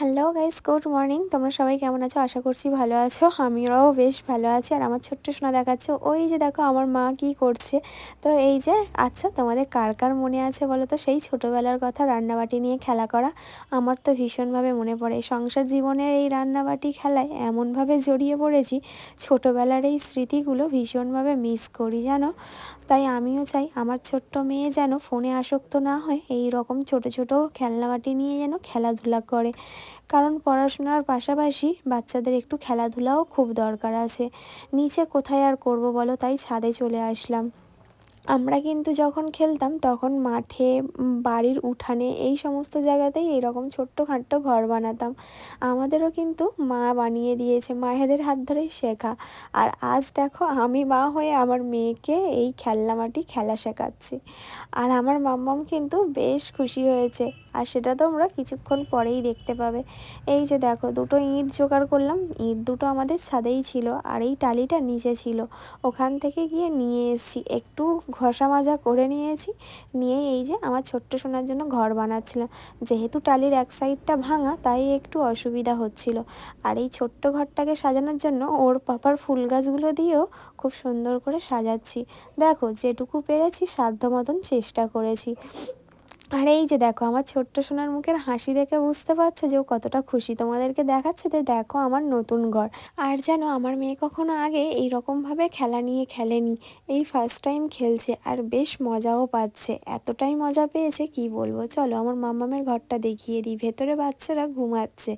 Hello guys, good morning. তোমরা সবাই কেমন আছো? আশা করছি ভালো আছো। আমিও বেশ ভালো আছি। আর আমার ছোট্ট সোনা দেখাচ্ছে, ওই যে দেখো আমার মা কি করছে। তো এই যে, আচ্ছা তোমাদের কার কার মনে আছে বলো তো সেই ছোটোবেলার কথা, রান্নাবাটি নিয়ে খেলা করা? আমার তো ভীষণভাবে মনে পড়ে। সংসার জীবনের এই রান্নাবাটি খেলায় এমনভাবে জড়িয়ে পড়েছি, ছোটোবেলার এই স্মৃতিগুলো ভীষণভাবে মিস করি জানো। তাই আমিও চাই আমার ছোট্ট মেয়ে যেন ফোনে আসক্ত না হয়, এই রকম ছোট ছোট খেলনাবাটি নিয়ে যেন খেলাধুলা করে। কারণ পড়াশোনার পাশাপাশি বাচ্চাদের একটু খেলাধুলাও খুব দরকার আছে। নিচে কোথায় আর করব বলো, তাই ছাদে চলে আসলাম। আমরা কিন্তু যখন খেলতাম তখন মাঠে, বাড়ির উঠানে, এই সমস্ত জায়গাতেই এইরকম ছোট্টখাট্টো ঘর বানাতাম। আমাদেরও কিন্তু মা বানিয়ে দিয়েছে, মায়েদের হাত ধরেই শেখা। আর আজ দেখো আমি মা হয়ে আমার মেয়েকে এই খেলনা মাটি খেলা শেখাচ্ছি। আর আমার মাম্মাম কিন্তু বেশ খুশি হয়েছে, আর সেটা তোমরা কিছুক্ষণ পরেই দেখতে পাবে। এই যে দেখো, দুটো ইঁট জোগাড় করলাম। ইঁট দুটো আমাদের ছাদেই ছিল, আর এই টালিটা নিচে ছিল। ওখান থেকে গিয়ে নিয়ে এসেছি, একটু ঘষা মাজা করে নিয়েছি। নিয়ে এই যে আমার ছোট্ট সোনার জন্য ঘর বানাচ্ছিলাম। যেহেতু টালির এক সাইডটা ভাঙা, তাই একটু অসুবিধা হচ্ছিল। আর এই ছোট্ট ঘরটাকে সাজানোর জন্য ওর পাপার ফুল গাছগুলো দিয়েও খুব সুন্দর করে সাজাচ্ছি। দেখো যেটুকু পেরেছি সাধ্য মতন চেষ্টা করেছি। আর এই যে দেখো, আমার ছোট্ট সোনার মুখের হাসি দেখে বুঝতে পারছো যে ও কতটা খুশি। তোমাদেরকে দেখাচ্ছে যে দেখো আমার নতুন ঘর। আর যেন আমার মেয়ে কখনো আগে এই রকমভাবে খেলা নিয়ে খেলেনি, এই ফার্স্ট টাইম খেলছে, আর বেশ মজাও পাচ্ছে। এতটাই মজা পেয়েছে কি বলবো। চলো আমার মাম্মামের ঘরটা দেখিয়ে দিই। ভেতরে বাচ্চারা ঘুমাচ্ছে,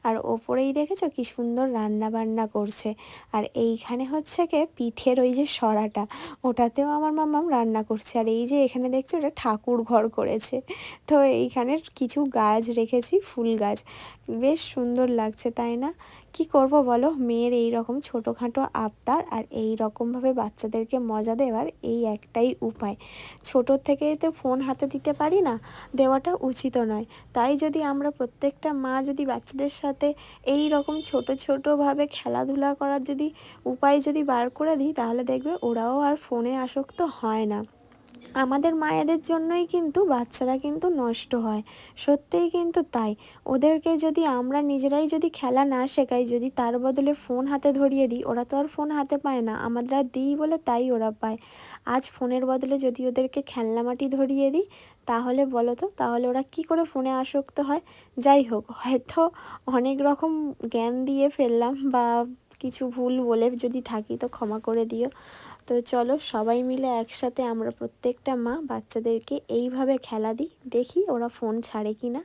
আর ওপরেই দেখেছো কি সুন্দর রান্না বান্না করছে। আর এইখানে হচ্ছে কে পিঠের ওই যে সরাটা, ওটাতেও আমার মাম্মাম রান্না করছে। আর এই যে এখানে দেখছো, ওটা ঠাকুর ঘর করেছে। তো এইখানের কিছু গাছ রেখেছি, ফুল গাছ। বেশ সুন্দর লাগছে তাই না? কি করব বলো, মেয়ের এই রকম ছোটোখাটো আবদার, আর এই রকমভাবে বাচ্চাদেরকে মজা দেওয়ার এই একটাই উপায়। ছোটোর থেকেই তো ফোন হাতে দিতে পারি না, দেওয়াটা উচিত নয়। তাই যদি আমরা প্রত্যেকটা মা যদি বাচ্চাদের সাথে এই রকম ছোটো ছোটোভাবে খেলাধুলা করার যদি উপায় যদি বার করে দিই, তাহলে দেখবে ওরাও আর ফোনে আসক্ত হয় না। আমাদের মায়েদের জন্যই কিন্তু বাচ্চারা কিন্তু নষ্ট হয়, সত্যিই কিন্তু তাই। ওদেরকে যদি আমরা নিজেরাই যদি খেলা না শেখাই, যদি তার বদলে ফোন হাতে ধরিয়ে দিই, ওরা তো আর ফোন হাতে পায় না, আমরা দিই বলে তাই ওরা পায়। আজ ফোনের বদলে যদি ওদেরকে খেলনামাটি ধরিয়ে দিই, তাহলে বলো তো, তাহলে ওরা কি করে ফোনে আসক্ত হয়? যাই হোক, হয়তো অনেক রকম জ্ঞান দিয়ে ফেললাম, বা কিছু ভুল বলে যদি থাকি তো ক্ষমা করে দিও। তো চলো সবাই মিলে একসাথে আমরা প্রত্যেকটা মা বাচ্চাদেরকে এইভাবে খেলা দিই, দেখি ওরা ফোন ছাড়ে কি না।